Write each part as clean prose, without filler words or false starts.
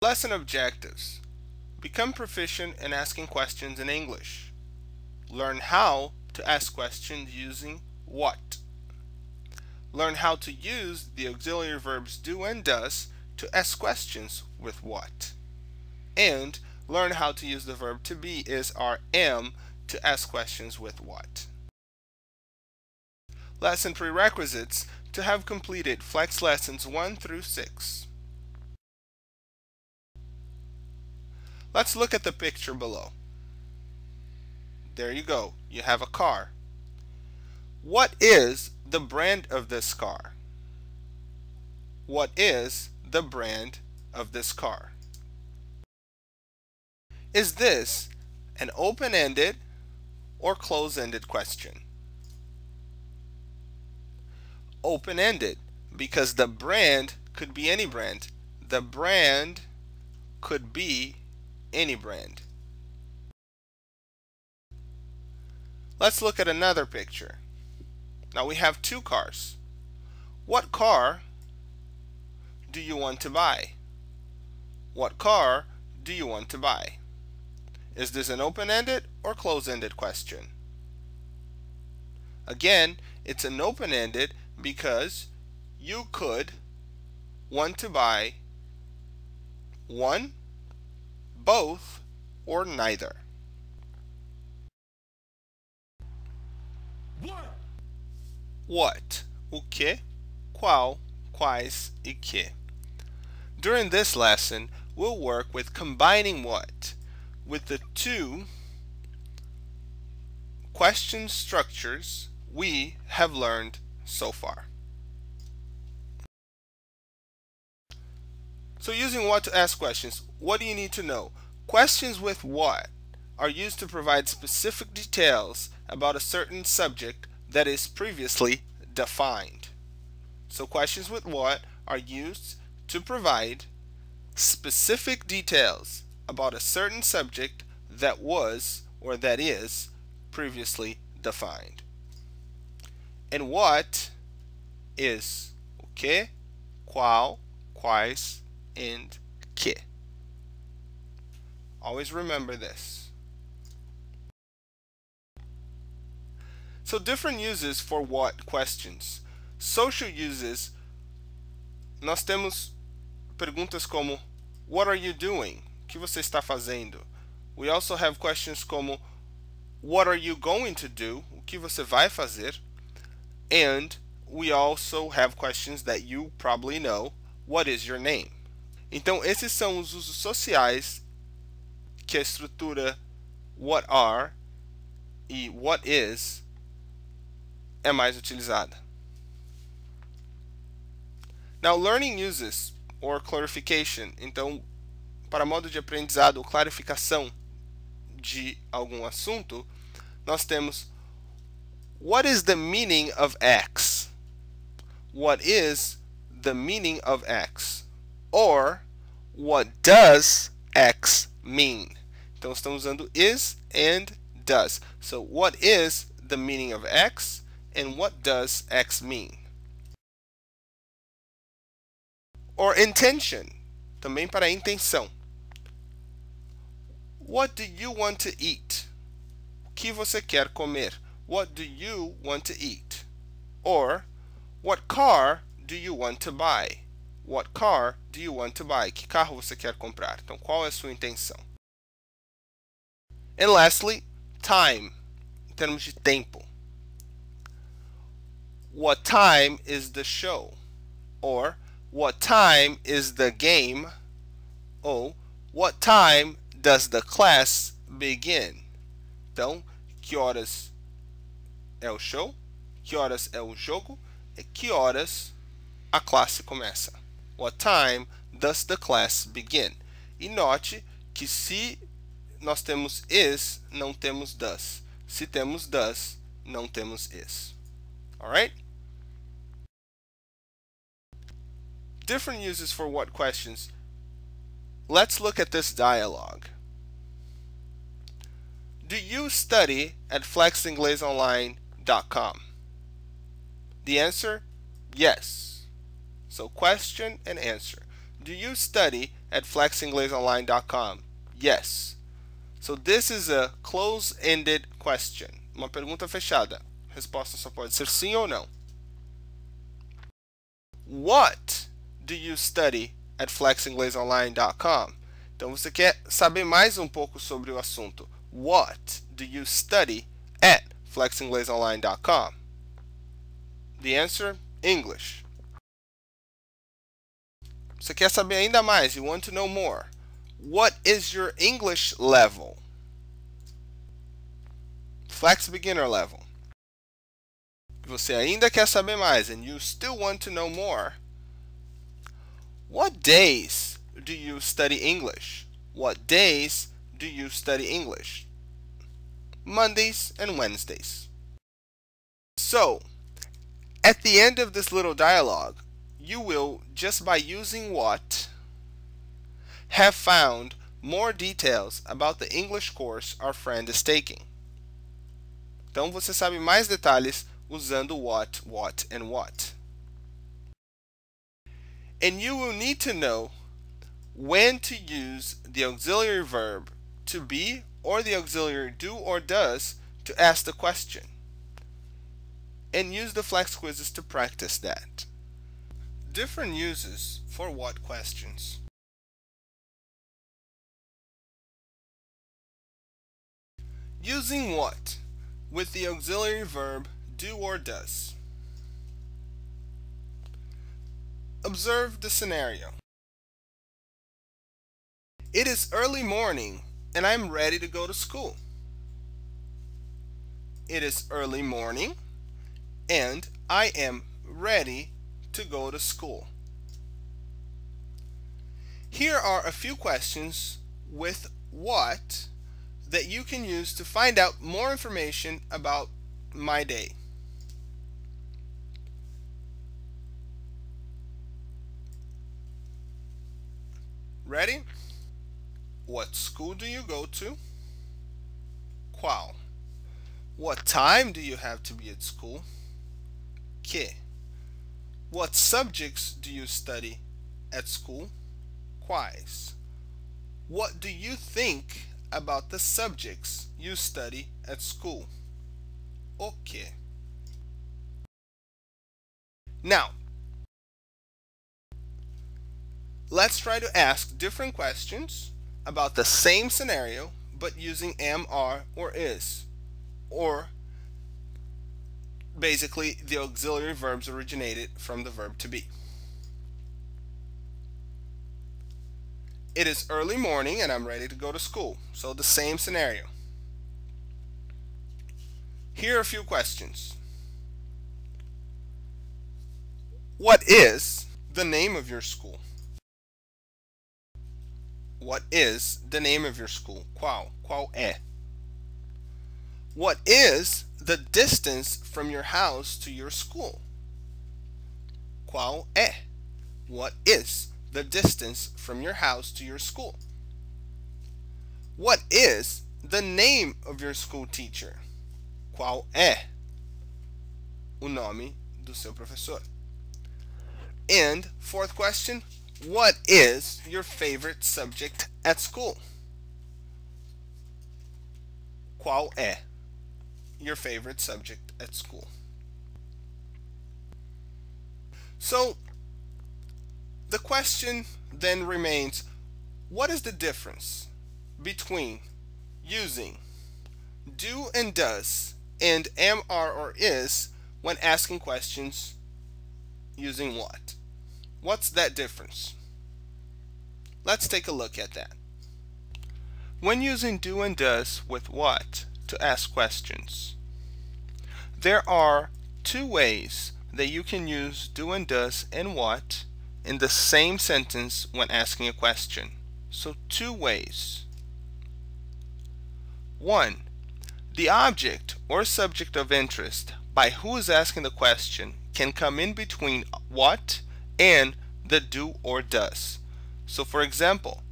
Lesson objectives. Become proficient in asking questions in English. Learn how to ask questions using what. Learn how to use the auxiliary verbs do and does to ask questions with what. And learn how to use the verb to be is or am to ask questions with what. Lesson prerequisites to have completed Flex Lessons 1 through 6. Let's look at the picture below. There you go. You have a car. What is the brand of this car? What is the brand of this car? Is this an open-ended or closed-ended question? Open-ended, because the brand could be any brand. The brand could be any brand. Let's look at another picture. Now we have two cars. What car do you want to buy? What car do you want to buy? Is this an open-ended or closed-ended question? Again, it's an open-ended because you could want to buy one, both, or neither. What? O que? Qual? Quais? E que? During this lesson, we'll work with combining what with the two question structures we have learned so far. So using what to ask questions, what do you need to know? Questions with what are used to provide specific details about a certain subject that is previously defined. So questions with what are used to provide specific details about a certain subject that was or that is previously defined. And what is o que, qual, quais, and que. Always remember this. So different uses for what questions. Social uses, nós temos perguntas como what are you doing? O que você está fazendo? We also have questions como what are you going to do? O que você vai fazer? And we also have questions that you probably know. What is your name? Então esses são os usos sociais que a estrutura what are e what is é mais utilizada. Now learning uses or clarification. Então, para modo de aprendizado ou clarificação de algum assunto, nós temos what is the meaning of X? What is the meaning of X? Or what does X mean? Então estamos usando is and does. So what is the meaning of X and what does X mean? Or intention, também para intenção. What do you want to eat? O que você quer comer? What do you want to eat? Or, what car do you want to buy? What car do you want to buy? Que carro você quer comprar? Então, qual é a sua intenção? And lastly, time, em termos de tempo. What time is the show? Or, what time is the game? Ou, what time does the class begin? Então, que horas é o show? Que horas é o jogo? E que horas a classe começa? What time does the class begin? E note que se nós temos is, não temos does. Se temos does, não temos is. Alright? Different uses for what questions. Let's look at this dialogue. Do you study at flexinglesonline.com? The answer, yes. So question and answer. do you study at flexinglesonline.com? Yes. So this is a close-ended question. Uma pergunta fechada. Resposta só pode ser sim ou não. What do you study at flexinglesonline.com? Então você quer saber mais um pouco sobre o assunto. What do you study at flexinglesonline.com? The answer, English. Você quer saber ainda mais? You want to know more. What is your English level? Flex beginner level. Você ainda quer saber mais, and you still want to know more. What days do you study English? What days do you study English? Mondays and Wednesdays. So, at the end of this little dialogue, you will, just by using what, have found more details about the English course our friend is taking. Então você sabe mais detalhes usando what, and what. And you will need to know when to use the auxiliary verb to be or the auxiliary do or does to ask the question. And use the flex quizzes to practice that. Different uses for what questions. Using what with the auxiliary verb do or does. Observe the scenario. It is early morning and I'm ready to go to school. It is early morning and I am ready to go to school. Here are a few questions with what that you can use to find out more information about my day. Ready? What school do you go to? Qual? What time do you have to be at school? Que? What subjects do you study at school? Quais? What do you think about the subjects you study at school? O que? Now, let's try to ask different questions about the same scenario but using am, are, or is, or basically the auxiliary verbs originated from the verb to be. It is early morning and I'm ready to go to school. So the same scenario. Here are a few questions. What is the name of your school? What is the name of your school? Qual? Qual é? What is the distance from your house to your school? Qual é? What is the distance from your house to your school? What is the name of your school teacher? Qual é o nome do seu professor? And fourth question, what is your favorite subject at school? Qual é your favorite subject at school? So the question then remains, what is the difference between using do and does and am, are, or is when asking questions using what? What's that difference? Let's take a look at that. When using do and does with what to ask questions, there are two ways that you can use do and does and what in the same sentence when asking a question. So two ways. One, the object or subject of interest by who is asking the question can come in between what and the do or does. So for example,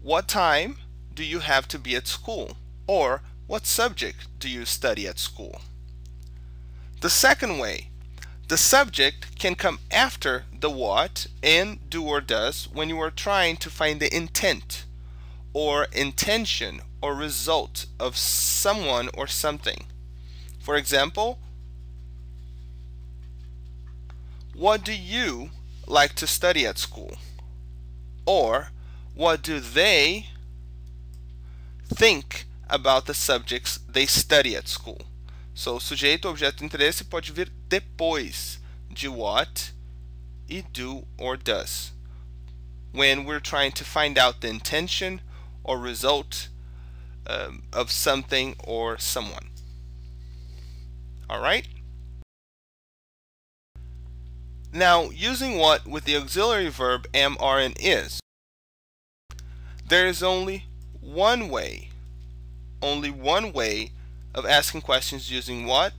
what time do you have to be at school? Or what subject do you study at school? The second way, The subject can come after the what and do or does when you are trying to find the intent or intention or result of someone or something. For example, what do you like to study at school? Or what do they think about the subjects they study at school? So, o sujeito, objeto de interesse pode vir depois de what e do or does, when we're trying to find out the intention or result of something or someone. Alright? Now, using what with the auxiliary verb am, are, and is, there is only one way of asking questions using what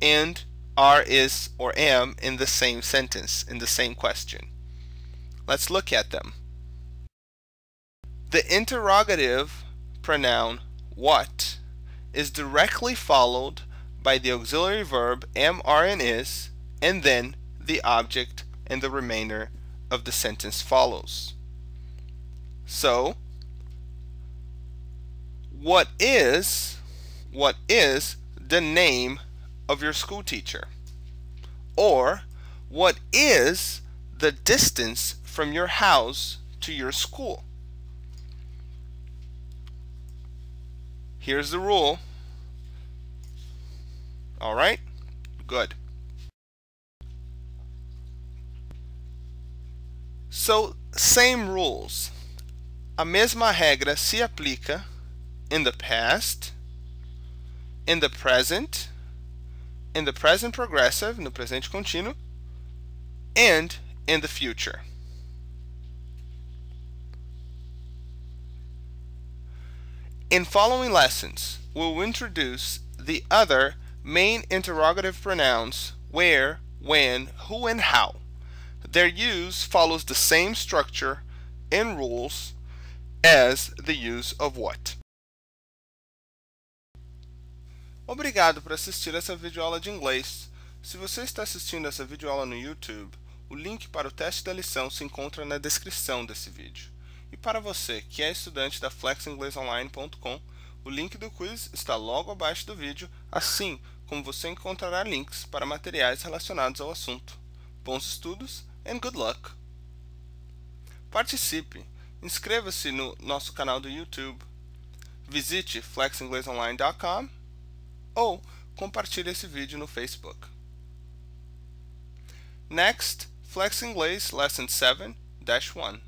and are, is, or am in the same sentence, in the same question. Let's look at them. The interrogative pronoun what is directly followed by the auxiliary verb am, are, and is, and then the object and the remainder of the sentence follows. So, what is the name of your school teacher? Or, what is the distance from your house to your school? Here's the rule. Alright? Good. So, same rules. A mesma regra se aplica in the past, in the present progressive, no presente contínuo, and in the future. In following lessons, we'll introduce the other main interrogative pronouns where, when, who, and how. Their use follows the same structure and rules as the use of what. Obrigado por assistir essa videoaula de inglês. Se você está assistindo essa videoaula no YouTube, o link para o teste da lição se encontra na descrição desse vídeo. E para você que é estudante da flexinglesonline.com, o link do quiz está logo abaixo do vídeo, assim como você encontrará links para materiais relacionados ao assunto. Bons estudos and good luck! Participe! Inscreva-se no nosso canal do YouTube. Visite flexinglesonline.com ou compartilhe esse vídeo no Facebook. Next, Flex English Lesson 7-1.